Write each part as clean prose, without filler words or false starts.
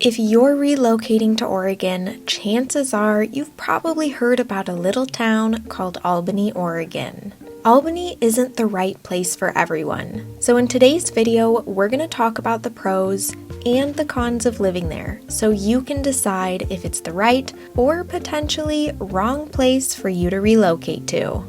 If you're relocating to Oregon, chances are you've probably heard about a little town called Albany, Oregon. Albany isn't the right place for everyone. So in today's video, we're going to talk about the pros and the cons of living there so you can decide if it's the right or potentially wrong place for you to relocate to.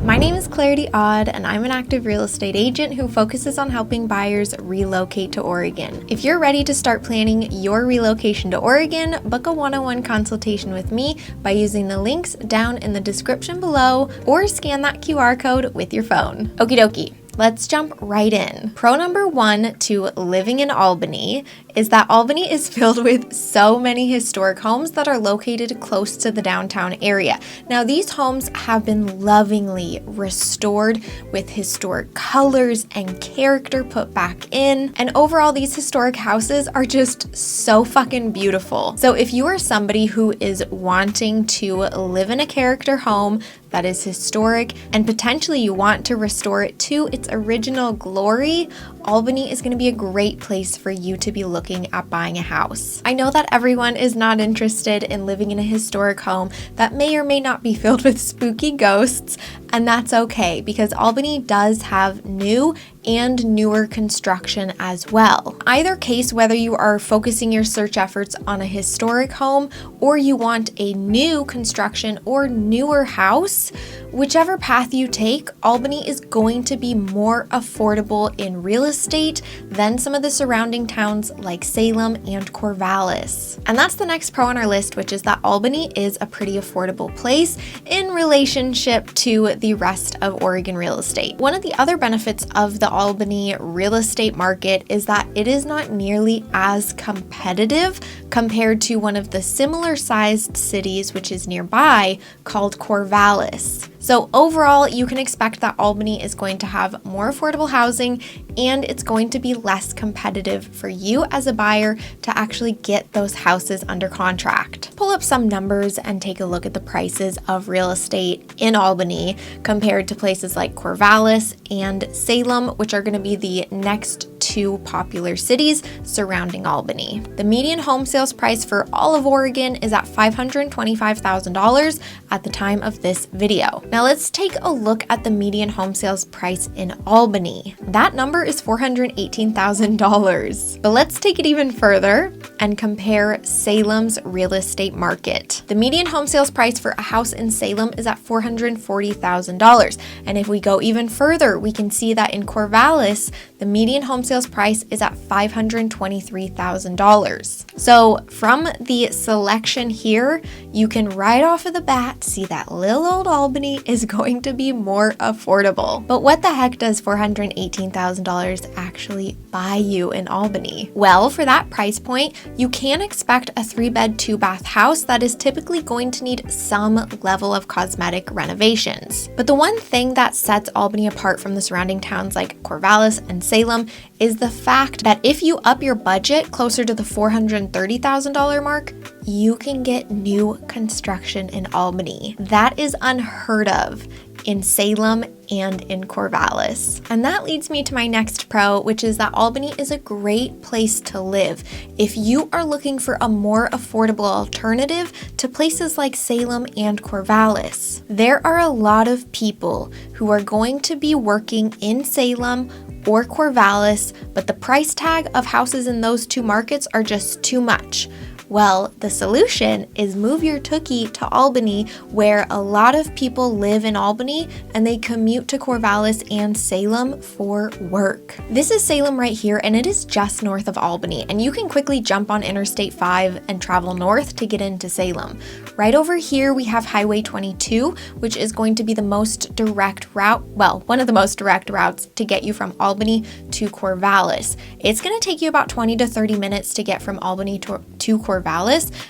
My name is Clarity Odd, and I'm an active real estate agent who focuses on helping buyers relocate to Oregon. If you're ready to start planning your relocation to Oregon, book a one-on-one consultation with me by using the links down in the description below or scan that QR code with your phone. Okie dokie. Let's jump right in. Pro number one to living in Albany is that Albany is filled with so many historic homes that are located close to the downtown area. Now, these homes have been lovingly restored with historic colors and character put back in. And overall, these historic houses are just so fucking beautiful. So if you are somebody who is wanting to live in a character home that is historic and potentially you want to restore it to its original glory, Albany is going to be a great place for you to be looking at buying a house. I know that everyone is not interested in living in a historic home that may or may not be filled with spooky ghosts, and that's okay because Albany does have new and newer construction as well. Either case, whether you are focusing your search efforts on a historic home or you want a new construction or newer house, whichever path you take, Albany is going to be more affordable in real estate than some of the surrounding towns like Salem and Corvallis. And that's the next pro on our list, which is that Albany is a pretty affordable place in relationship to the rest of Oregon real estate. One of the other benefits of the Albany real estate market is that it is not nearly as competitive compared to one of the similar sized cities which is nearby called Corvallis. So overall, you can expect that Albany is going to have more affordable housing and it's going to be less competitive for you as a buyer to actually get those houses under contract. Pull up some numbers and take a look at the prices of real estate in Albany compared to places like Corvallis and Salem, which are going to be the next two popular cities surrounding Albany. The median home sales price for all of Oregon is at $525,000 at the time of this video. Now let's take a look at the median home sales price in Albany. That number is $418,000. But let's take it even further and compare Salem's real estate market. The median home sales price for a house in Salem is at $440,000. And if we go even further, we can see that in Corvallis, the median home sales price is at $523,000. So from the selection here, you can right off of the bat see that little old Albany is going to be more affordable. But what the heck does $418,000 actually buy you in Albany? Well, for that price point, you can expect a 3-bed, 2-bath house that is typically going to need some level of cosmetic renovations. But the one thing that sets Albany apart from the surrounding towns like Corvallis and Salem is the fact that if you up your budget closer to the $430,000 mark, you can get new construction in Albany. That is unheard of in Salem and in Corvallis. And that leads me to my next pro, which is that Albany is a great place to live if you are looking for a more affordable alternative to places like Salem and Corvallis. There are a lot of people who are going to be working in Salem or Corvallis, but the price tag of houses in those two markets are just too much. Well, the solution is move your tookie to Albany, where a lot of people live in Albany and they commute to Corvallis and Salem for work. This is Salem right here, and it is just north of Albany, and you can quickly jump on Interstate 5 and travel north to get into Salem. Right over here, we have Highway 22, which is going to be the most direct route, well, one of the most direct routes to get you from Albany to Corvallis. It's going to take you about 20 to 30 minutes to get from Albany to Corvallis,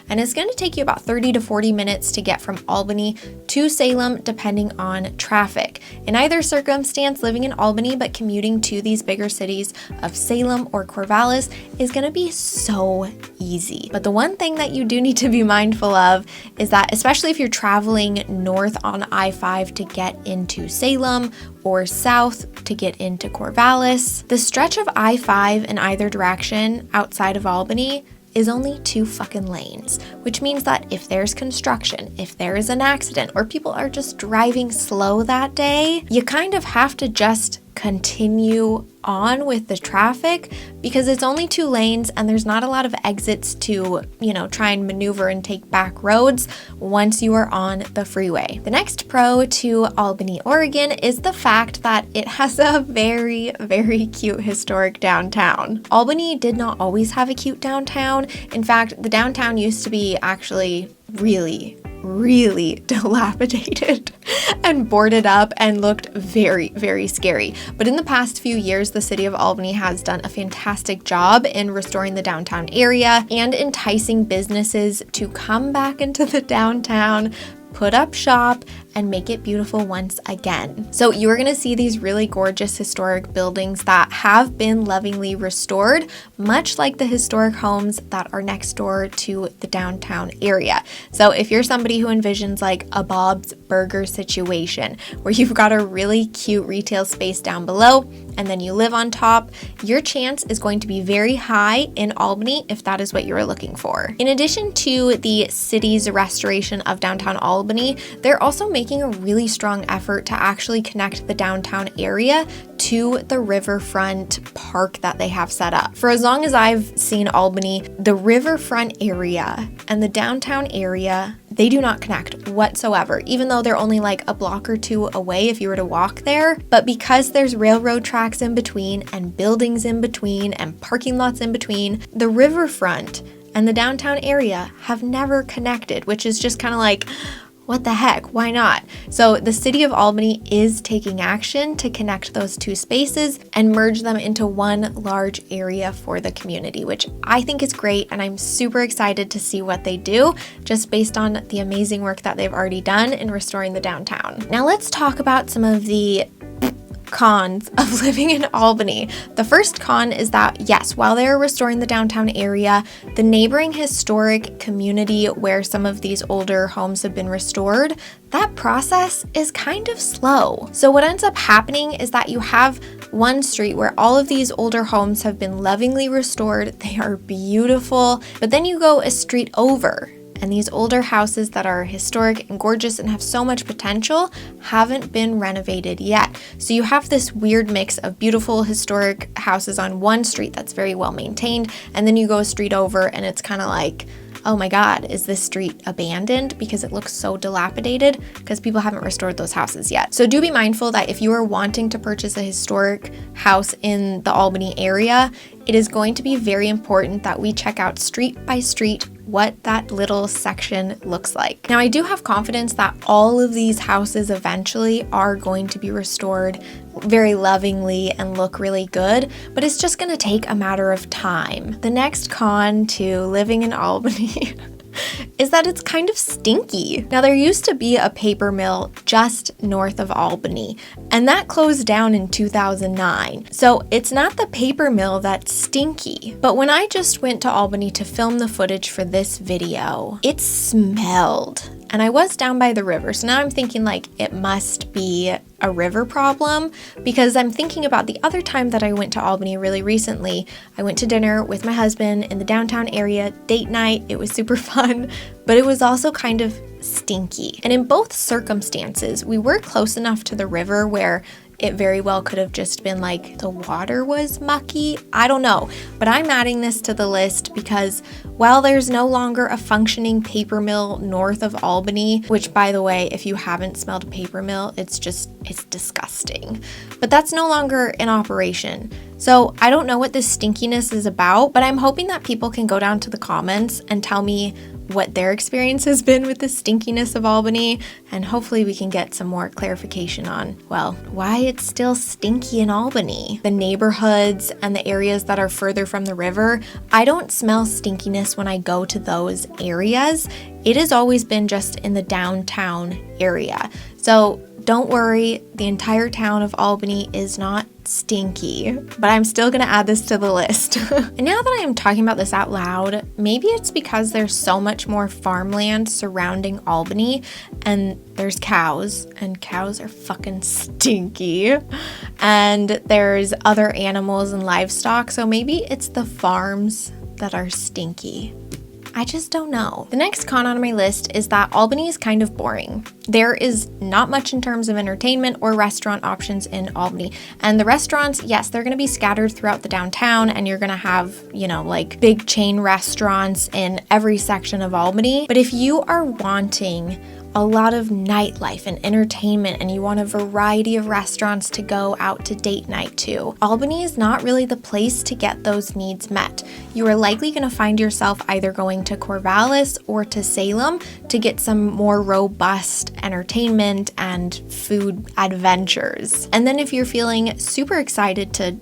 and it's going to take you about 30 to 40 minutes to get from Albany to Salem, depending on traffic. In either circumstance, living in Albany but commuting to these bigger cities of Salem or Corvallis is going to be so easy. But the one thing that you do need to be mindful of is that, especially if you're traveling north on I-5 to get into Salem or south to get into Corvallis, the stretch of I-5 in either direction outside of Albany is only 2 fucking lanes, which means that if there's construction, if there is an accident, or people are just driving slow that day, you kind of have to just continue on with the traffic because it's only 2 lanes and there's not a lot of exits to, try and maneuver and take back roads once you are on the freeway. The next pro to Albany, Oregon is the fact that it has a very, very cute historic downtown. Albany did not always have a cute downtown. In fact, the downtown used to be actually really dilapidated and boarded up and looked very, very scary. But in the past few years, the city of Albany has done a fantastic job in restoring the downtown area and enticing businesses to come back into the downtown, put up shop, and make it beautiful once again. So you are going to see these really gorgeous historic buildings that have been lovingly restored, much like the historic homes that are next door to the downtown area. So if you're somebody who envisions like a Bob's Burger situation, where you've got a really cute retail space down below, and then you live on top, your chance is going to be very high in Albany if that is what you're looking for. In addition to the city's restoration of downtown Albany, they're also making a really strong effort to actually connect the downtown area to the riverfront park that they have set up. For as long as I've seen Albany, the riverfront area and the downtown area, they do not connect whatsoever, even though they're only like a block or 2 away if you were to walk there. But because there's railroad tracks in between and buildings in between and parking lots in between, the riverfront and the downtown area have never connected, which is just kind of like, what the heck? Why not? So the city of Albany is taking action to connect those 2 spaces and merge them into one large area for the community, which I think is great. And I'm super excited to see what they do just based on the amazing work that they've already done in restoring the downtown. Now let's talk about some of the cons of living in Albany. The first con is that, yes, while they're restoring the downtown area, the neighboring historic community where some of these older homes have been restored, that process is kind of slow. So what ends up happening is that you have one street where all of these older homes have been lovingly restored. They are beautiful, but then you go a street over, and these older houses that are historic and gorgeous and have so much potential haven't been renovated yet. So you have this weird mix of beautiful historic houses on one street that's very well maintained, and then you go a street over and it's kind of like, oh my God, is this street abandoned because it looks so dilapidated because people haven't restored those houses yet. So do be mindful that if you are wanting to purchase a historic house in the Albany area, it is going to be very important that we check out street by street what that little section looks like. Now, I do have confidence that all of these houses eventually are going to be restored very lovingly and look really good, but it's just going to take a matter of time. The next con to living in Albany is that it's kind of stinky. Now, there used to be a paper mill just north of Albany, and that closed down in 2009. So it's not the paper mill that's stinky, but when I just went to Albany to film the footage for this video, it smelled. And I was down by the river, so now I'm thinking like it must be a river problem, because I'm thinking about the other time that I went to Albany really recently. I went to dinner with my husband in the downtown area, date night. It was super fun, but it was also kind of stinky. And in both circumstances, we were close enough to the river where it very well could have just been like the water was mucky. I don't know, but I'm adding this to the list because while there's no longer a functioning paper mill north of Albany, which by the way, if you haven't smelled a paper mill, it's disgusting, but that's no longer in operation. So I don't know what this stinkiness is about, but I'm hoping that people can go down to the comments and tell me what their experience has been with the stinkiness of Albany, and hopefully we can get some more clarification on, well, why it's still stinky in Albany. The neighborhoods and the areas that are further from the river, I don't smell stinkiness when I go to those areas. It has always been just in the downtown area. So don't worry, the entire town of Albany is not stinky, but I'm still gonna add this to the list. And now that I am talking about this out loud, maybe it's because there's so much more farmland surrounding Albany, and there's cows, and cows are fucking stinky, and there's other animals and livestock, so maybe it's the farms that are stinky. I just don't know. The next con on my list is that Albany is kind of boring. There is not much in terms of entertainment or restaurant options in Albany. And the restaurants, yes, they're gonna be scattered throughout the downtown, and you're gonna have, like big chain restaurants in every section of Albany. But if you are wanting a lot of nightlife and entertainment, and you want a variety of restaurants to go out to date night to, Albany is not really the place to get those needs met. You are likely going to find yourself either going to Corvallis or to Salem to get some more robust entertainment and food adventures. And then if you're feeling super excited to,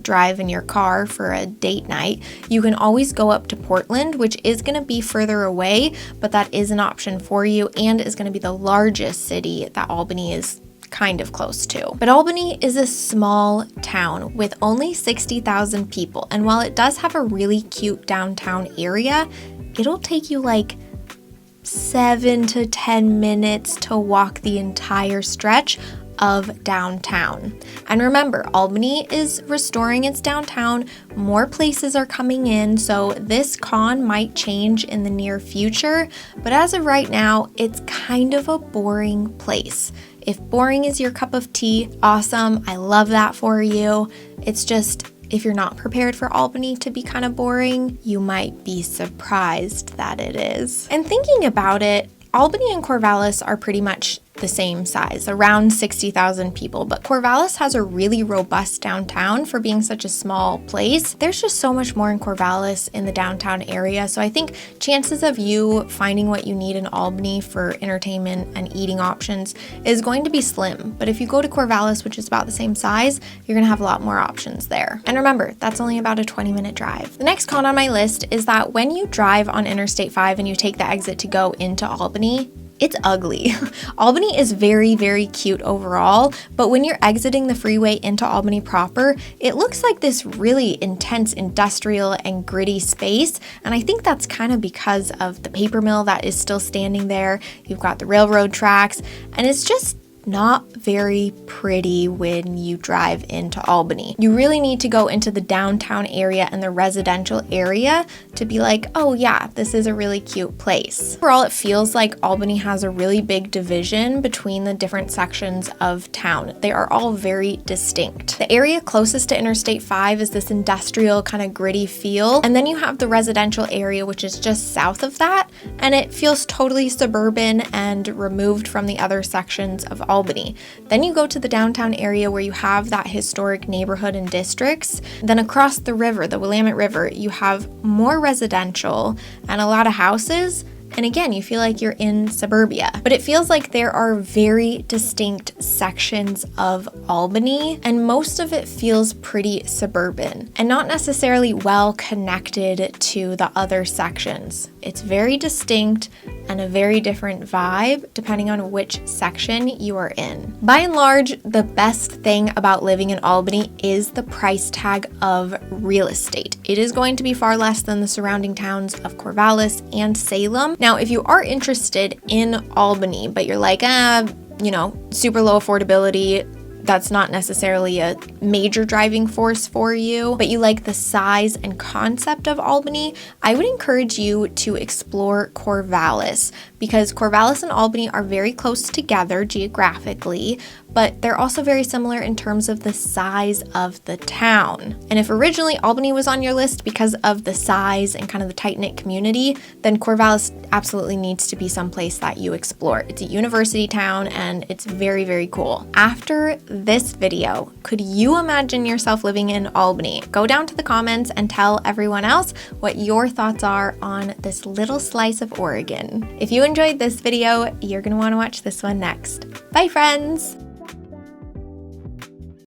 drive in your car for a date night, you can always go up to Portland, which is going to be further away, but that is an option for you and is going to be the largest city that Albany is kind of close to. But Albany is a small town with only 60,000 people, and while it does have a really cute downtown area, it'll take you like 7 to 10 minutes to walk the entire stretch of downtown. And remember, Albany is restoring its downtown. More places are coming in, so this con might change in the near future, but as of right now, it's kind of a boring place. If boring is your cup of tea, awesome. I love that for you. It's just, if you're not prepared for Albany to be kind of boring, you might be surprised that it is. And thinking about it, Albany and Corvallis are pretty much the same size, around 60,000 people, but Corvallis has a really robust downtown for being such a small place. There's just so much more in Corvallis in the downtown area, so I think chances of you finding what you need in Albany for entertainment and eating options is going to be slim. But if you go to Corvallis, which is about the same size, you're gonna have a lot more options there. And remember, that's only about a 20-minute drive. The next con on my list is that when you drive on Interstate 5 and you take the exit to go into Albany, it's ugly. Albany is very, very cute overall, but when you're exiting the freeway into Albany proper, it looks like this really intense industrial and gritty space, and I think that's kind of because of the paper mill that is still standing there. You've got the railroad tracks, and it's just not very pretty when you drive into Albany. You really need to go into the downtown area and the residential area to be like, oh yeah, this is a really cute place. Overall, it feels like Albany has a really big division between the different sections of town. They are all very distinct. The area closest to Interstate 5 is this industrial kind of gritty feel, and then you have the residential area, which is just south of that, and it feels totally suburban and removed from the other sections of Albany. Then you go to the downtown area where you have that historic neighborhood and districts. Then across the river, the Willamette River, you have more residential and a lot of houses. And again, you feel like you're in suburbia, but it feels like there are very distinct sections of Albany, and most of it feels pretty suburban and not necessarily well connected to the other sections. It's very distinct and a very different vibe depending on which section you are in. By and large, the best thing about living in Albany is the price tag of real estate. It is going to be far less than the surrounding towns of Corvallis and Salem. Now, if you are interested in Albany, but you're like, super low affordability, that's not necessarily a major driving force for you, but you like the size and concept of Albany, I would encourage you to explore Corvallis, because Corvallis and Albany are very close together geographically, but they're also very similar in terms of the size of the town. And if originally Albany was on your list because of the size and kind of the tight-knit community, then Corvallis absolutely needs to be someplace that you explore. It's a university town and it's very, very cool. After this video, could you imagine yourself living in Albany? Go down to the comments and tell everyone else what your thoughts are on this little slice of Oregon. If you enjoyed this video, you're gonna wanna watch this one next. Bye, friends!